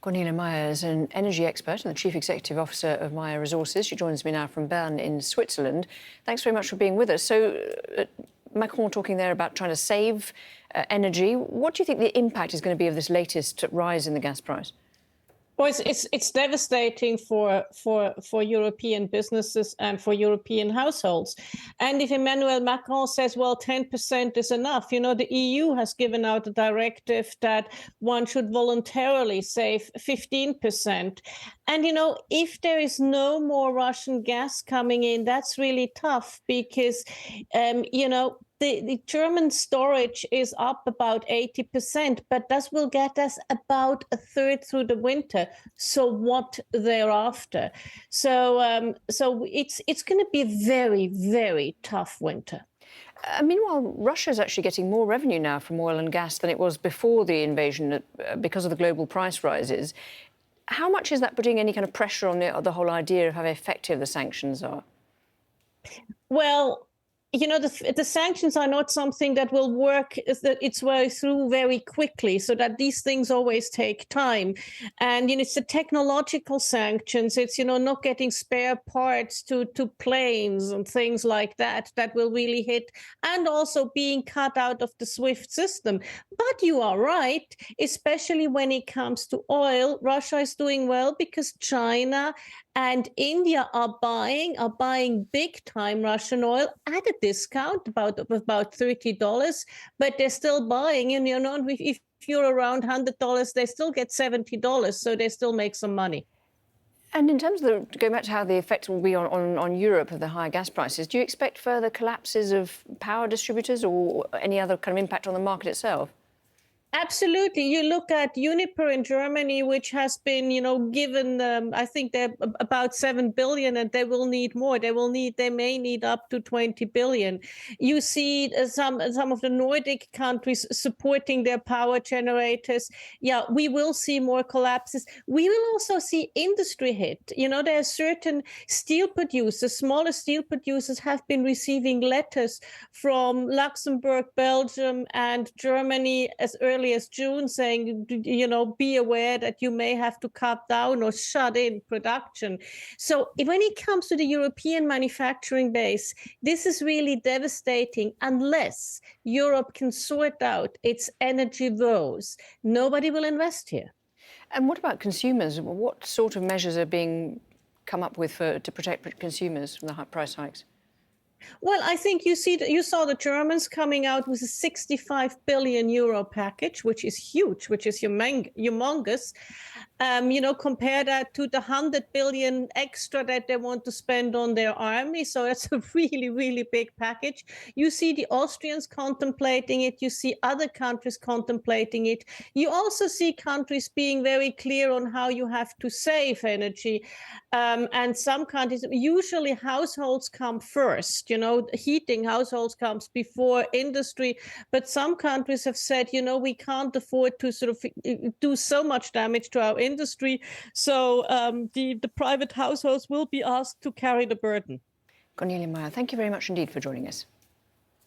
Cornelia Meyer is an energy expert and the Chief Executive Officer of Meyer Resources. She joins me now from Bern in Switzerland. Thanks very much for being with us. So, Macron talking there about trying to save energy. What do you think the impact is going to be of this latest rise in the gas price? Well, it's devastating for European businesses and for European households. And if Emmanuel Macron says, well, 10% is enough, the EU has given out a directive that one should voluntarily save 15%. And, if there is no more Russian gas coming in, that's really tough because, the German storage is up about 80%, but that will get us about a third through the winter. So what thereafter? So it's going to be a very, very tough winter. Meanwhile, Russia is actually getting more revenue now from oil and gas than it was before the invasion because of the global price rises. How much is that putting any kind of pressure on the whole idea of how effective the sanctions are? Well, the sanctions are not something that will work its way through very quickly, so that these things always take time. And, it's the technological sanctions. It's, not getting spare parts to planes and things like that will really hit, and also being cut out of the SWIFT system. But you are right, especially when it comes to oil. Russia is doing well because China and India are buying big time Russian oil at a discount, about $30, but they're still buying. And if you're around $100, they still get $70, so they still make some money. And in terms of going back to how the effect will be on Europe of the higher gas prices, do you expect further collapses of power distributors or any other kind of impact on the market itself? Absolutely. You look at Uniper in Germany, which has been, given, I think they're about 7 billion, and they will need more. They may need up to 20 billion. You see some of the Nordic countries supporting their power generators. Yeah, we will see more collapses. We will also see industry hit. There are certain steel producers, smaller steel producers have been receiving letters from Luxembourg, Belgium, and Germany as early as June saying, be aware that you may have to cut down or shut in production. So when it comes to the European manufacturing base, this is really devastating unless Europe can sort out its energy woes. Nobody will invest here. And what about consumers? What sort of measures are being come up with to protect consumers from the high price hikes? Well, I think you saw the Germans coming out with a 65 billion euro package, which is huge, which is humongous. Compare that to the 100 billion extra that they want to spend on their army. So that's a really, really big package. You see the Austrians contemplating it. You see other countries contemplating it. You also see countries being very clear on how you have to save energy. And some countries, usually households come first. Heating households comes before industry. But some countries have said, we can't afford to sort of do so much damage to our industry. So the private households will be asked to carry the burden. Cornelia Meyer, thank you very much indeed for joining us.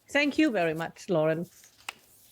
Thank you very much, Lauren.